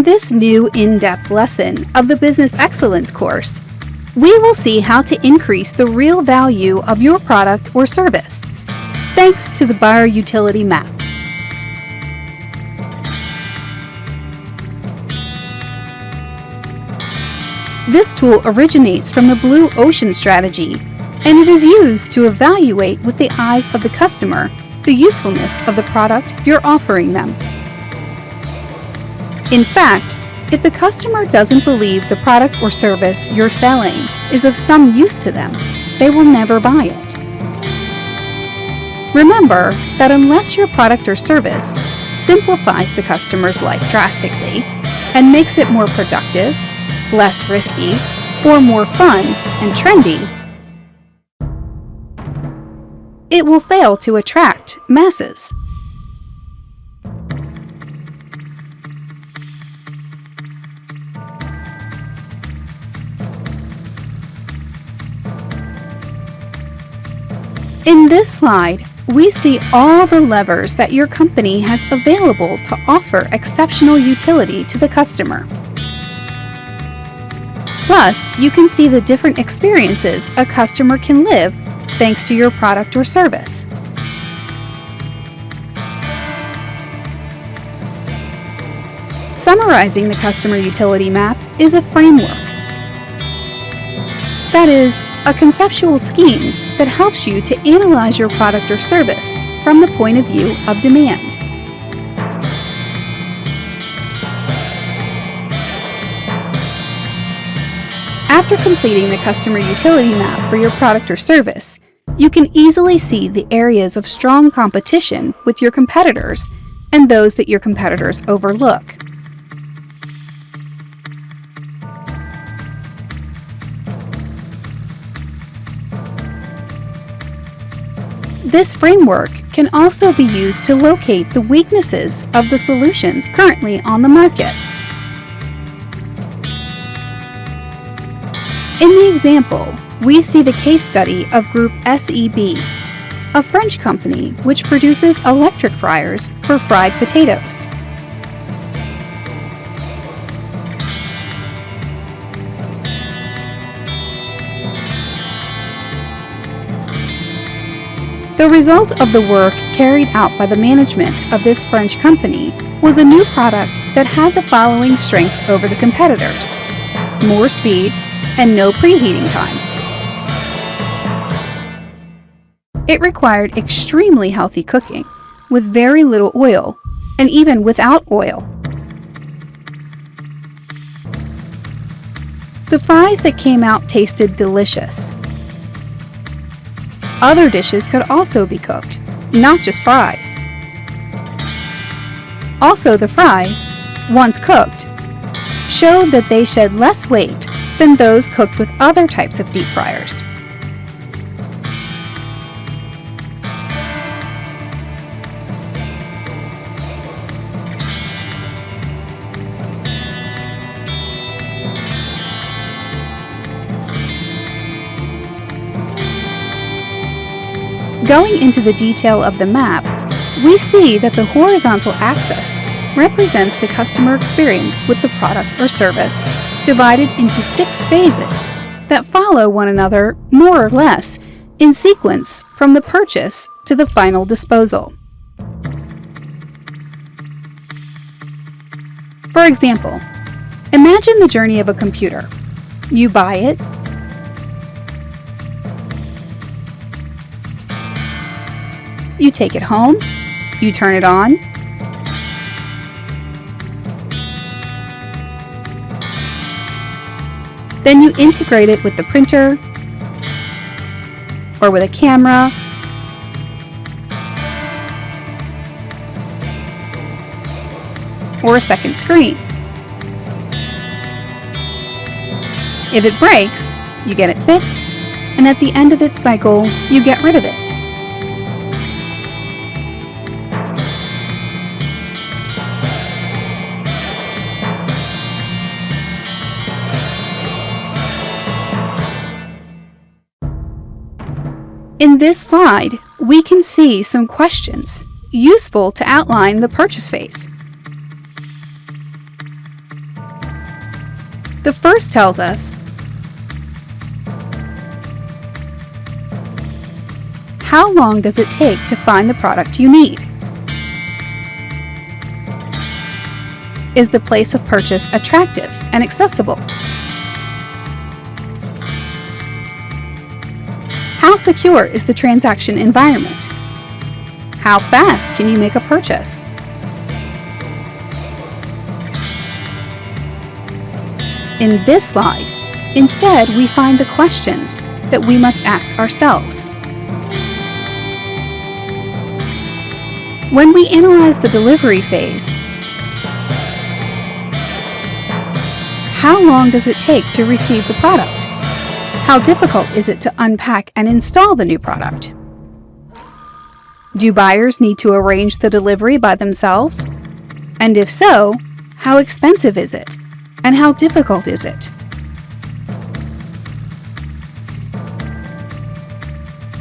this new in-depth lesson of the Business Excellence course, we will see how to increase the real value of your product or service, thanks to the buyer utility map. This tool originates from the Blue Ocean strategy, and it is used to evaluate with the eyes of the customer the usefulness of the product you're offering them. In fact, if the customer doesn't believe the product or service you're selling is of some use to them, they will never buy it. Remember that unless your product or service simplifies the customer's life drastically and makes it more productive, less risky, or more fun and trendy, it will fail to attract masses. In this slide, we see all the levers that your company has available to offer exceptional utility to the customer. Plus, you can see the different experiences a customer can live thanks to your product or service. Summarizing the customer utility map is a framework. That is, a conceptual scheme that helps you to analyze your product or service from the point of view of demand. After completing the customer utility map for your product or service, you can easily see the areas of strong competition with your competitors and those that your competitors overlook. This framework can also be used to locate the weaknesses of the solutions currently on the market. In the example, we see the case study of Groupe SEB, a French company which produces electric fryers for fried potatoes. The result of the work carried out by the management of this French company was a new product that had the following strengths over the competitors: more speed and no preheating time. It required extremely healthy cooking, with very little oil, and even without oil. The fries that came out tasted delicious. Other dishes could also be cooked, not just fries. Also, the fries, once cooked, showed that they shed less weight than those cooked with other types of deep fryers. Going into the detail of the map, we see that the horizontal axis represents the customer experience with the product or service, divided into 6 phases that follow one another more or less in sequence from the purchase to the final disposal. For example, imagine the journey of a computer. You buy it, you take it home, you turn it on, then you integrate it with the printer or with a camera or a second screen. If it breaks, you get it fixed, and at the end of its cycle, you get rid of it. In this slide, we can see some questions useful to outline the purchase phase. The first tells us how long does it take to find the product you need? Is the place of purchase attractive and accessible? How secure is the transaction environment? How fast can you make a purchase? In this slide, instead we find the questions that we must ask ourselves. When we analyze the delivery phase, how long does it take to receive the product? How difficult is it to unpack and install the new product? Do buyers need to arrange the delivery by themselves? And if so, how expensive is it? And how difficult is it?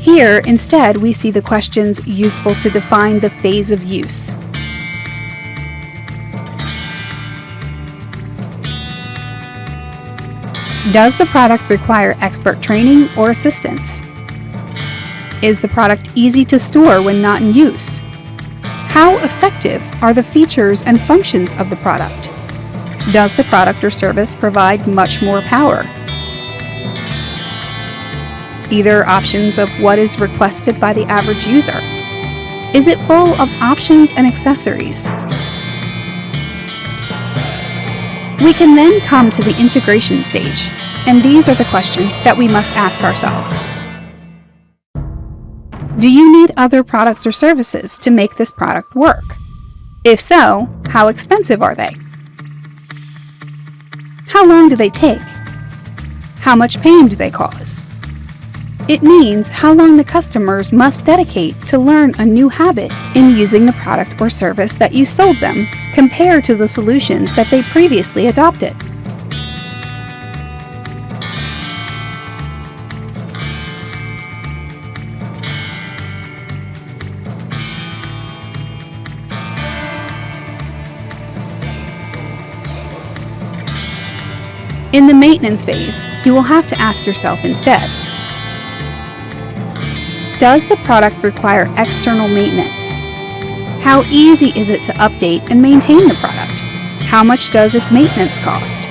Here, instead, we see the questions useful to define the phase of use. Does the product require expert training or assistance? Is the product easy to store when not in use? How effective are the features and functions of the product? Does the product or service provide much more power? Either options of what is requested by the average user. Is it full of options and accessories? We can then come to the integration stage, and these are the questions that we must ask ourselves. Do you need other products or services to make this product work? If so, how expensive are they? How long do they take? How much pain do they cause? It means how long the customers must dedicate to learn a new habit in using the product or service that you sold them compared to the solutions that they previously adopted. In the maintenance phase, you will have to ask yourself instead, does the product require external maintenance? How easy is it to update and maintain the product? How much does its maintenance cost?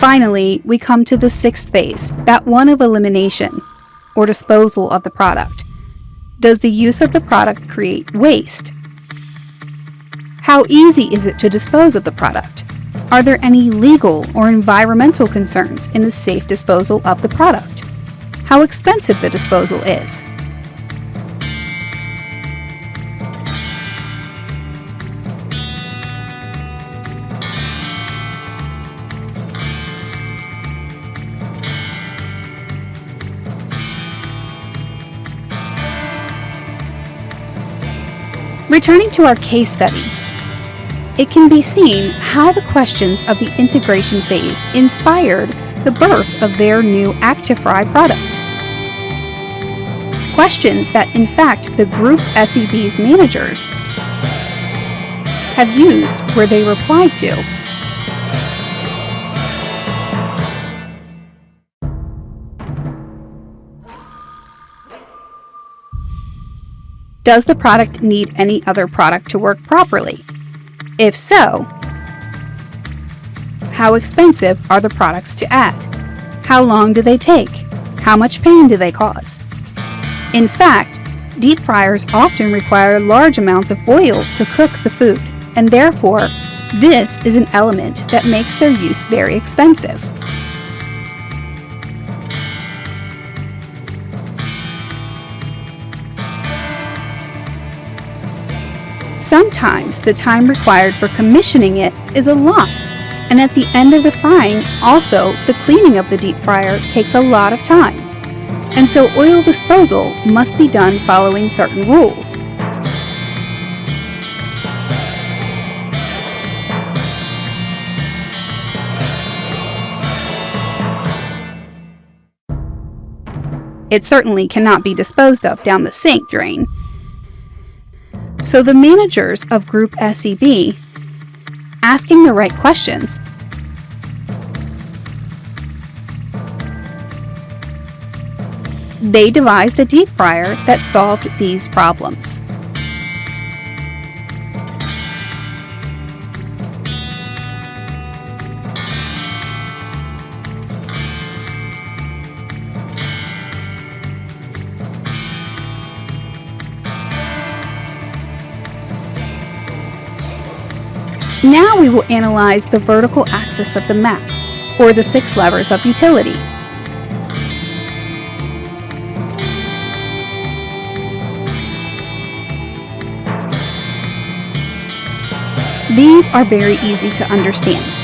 Finally, we come to the sixth phase, that one of elimination, or disposal of the product. Does the use of the product create waste? How easy is it to dispose of the product? Are there any legal or environmental concerns in the safe disposal of the product? How expensive the disposal is? Returning to our case study, it can be seen how the questions of the integration phase inspired the birth of their new ActiFry product. Questions that, in fact, the Groupe SEB's managers have used where they replied to, does the product need any other product to work properly? If so, how expensive are the products to add? How long do they take? How much pain do they cause? In fact, deep fryers often require large amounts of oil to cook the food, and therefore, this is an element that makes their use very expensive. Sometimes the time required for commissioning it is a lot, and at the end of the frying, also the cleaning of the deep fryer takes a lot of time. And so oil disposal must be done following certain rules. It certainly cannot be disposed of down the sink drain. So the managers of Groupe SEB, asking the right questions, they devised a deep fryer that solved these problems. Now we will analyze the vertical axis of the map, or the 6 levers of utility. These are very easy to understand,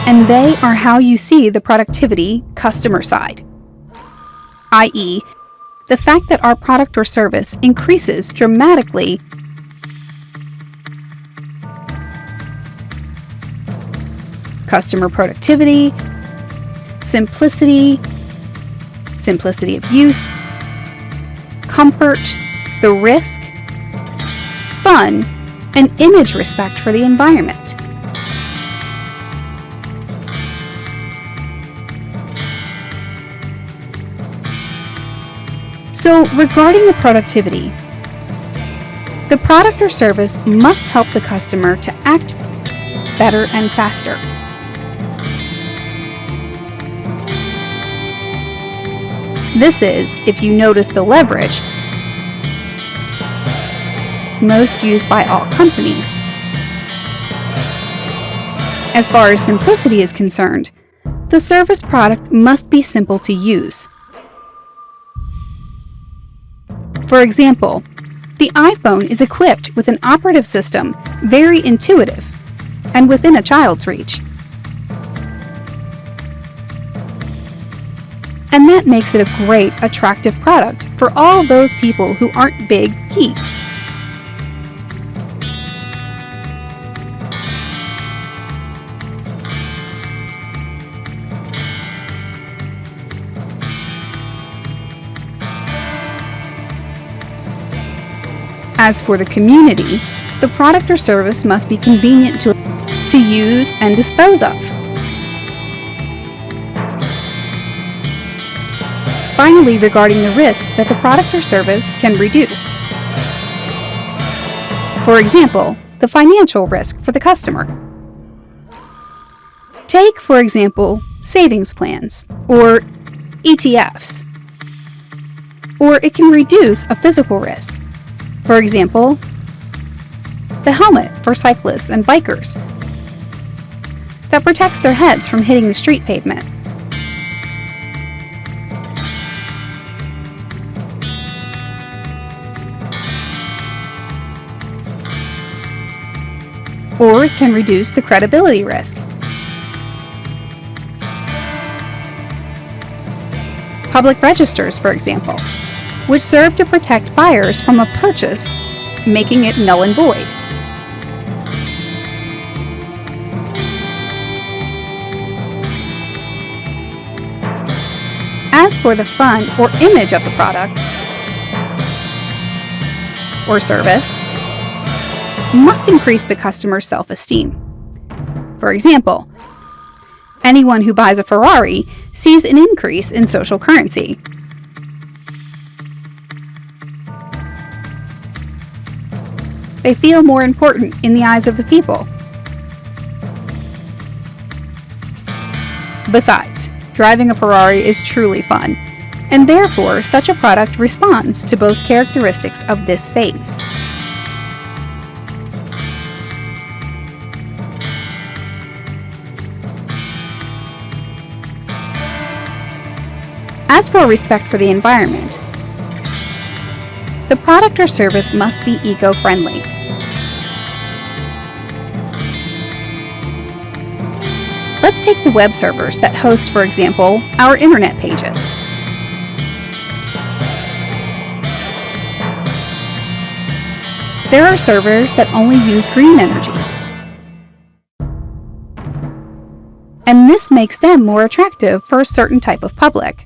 and they are how you see the productivity customer side, i.e., the fact that our product or service increases dramatically customer productivity, simplicity of use, comfort, the risk, fun, and image respect for the environment. So, regarding the productivity, the product or service must help the customer to act better and faster. This is, if you notice the leverage, most used by all companies. As far as simplicity is concerned, the service product must be simple to use. For example, the iPhone is equipped with an operative system very intuitive and within a child's reach. And that makes it a great, attractive product for all those people who aren't big geeks. As for the community, the product or service must be convenient to use and dispose of. Finally, regarding the risk that the product or service can reduce. For example, the financial risk for the customer. Take, for example, savings plans, or ETFs. Or it can reduce a physical risk. For example, the helmet for cyclists and bikers that protects their heads from hitting the street pavement. Or it can reduce the credibility risk. Public registers, for example, which serve to protect buyers from a purchase, making it null and void. As for the fun or image of the product or service, must increase the customer's self-esteem. For example, anyone who buys a Ferrari sees an increase in social currency. They feel more important in the eyes of the people. Besides, driving a Ferrari is truly fun, and therefore such a product responds to both characteristics of this phase. As for respect for the environment, the product or service must be eco-friendly. Let's take the web servers that host, for example, our internet pages. There are servers that only use green energy, and this makes them more attractive for a certain type of public.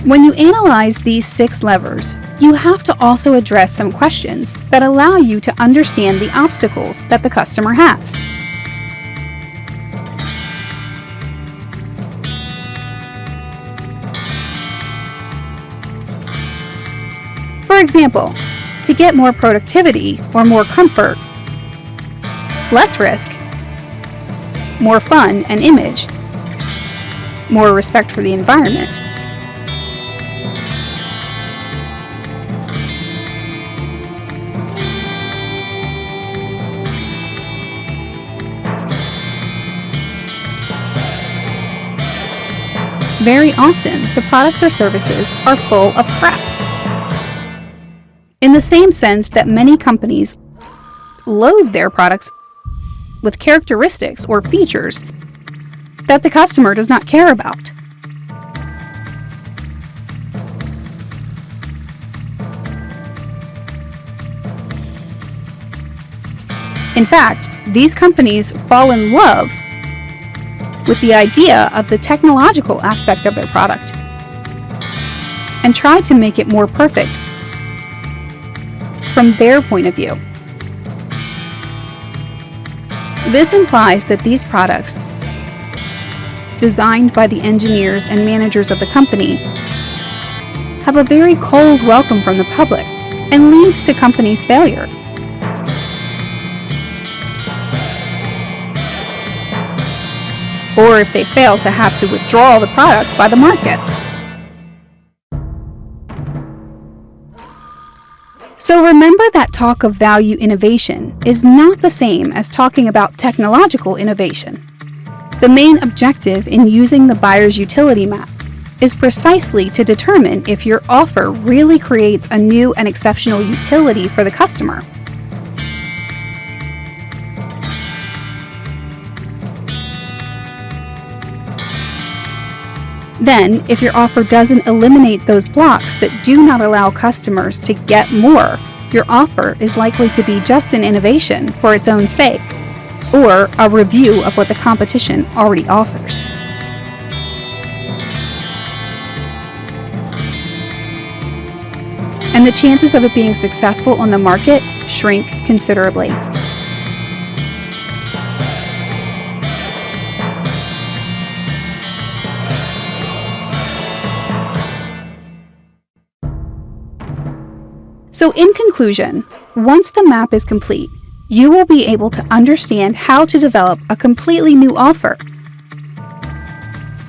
When you analyze these 6 levers, you have to also address some questions that allow you to understand the obstacles that the customer has. For example, to get more productivity or more comfort, less risk, more fun and image, more respect for the environment, very often, the products or services are full of crap. In the same sense that many companies load their products with characteristics or features that the customer does not care about. In fact, these companies fall in love with the idea of the technological aspect of their product and try to make it more perfect from their point of view. This implies that these products, designed by the engineers and managers of the company, have a very cold welcome from the public and leads to companies' failure. Or if they fail, to have to withdraw the product by the market. So remember that talk of value innovation is not the same as talking about technological innovation. The main objective in using the buyer's utility map is precisely to determine if your offer really creates a new and exceptional utility for the customer. Then, if your offer doesn't eliminate those blocks that do not allow customers to get more, your offer is likely to be just an innovation for its own sake, or a review of what the competition already offers. And the chances of it being successful on the market shrink considerably. So in conclusion, once the map is complete, you will be able to understand how to develop a completely new offer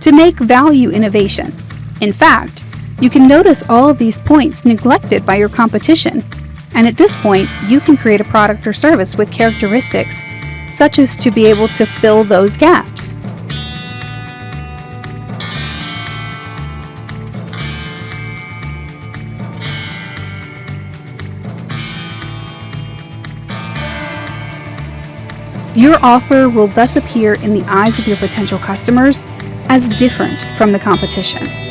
to make value innovation. In fact, you can notice all of these points neglected by your competition, and at this point, you can create a product or service with characteristics such as to be able to fill those gaps. Your offer will thus appear in the eyes of your potential customers as different from the competition.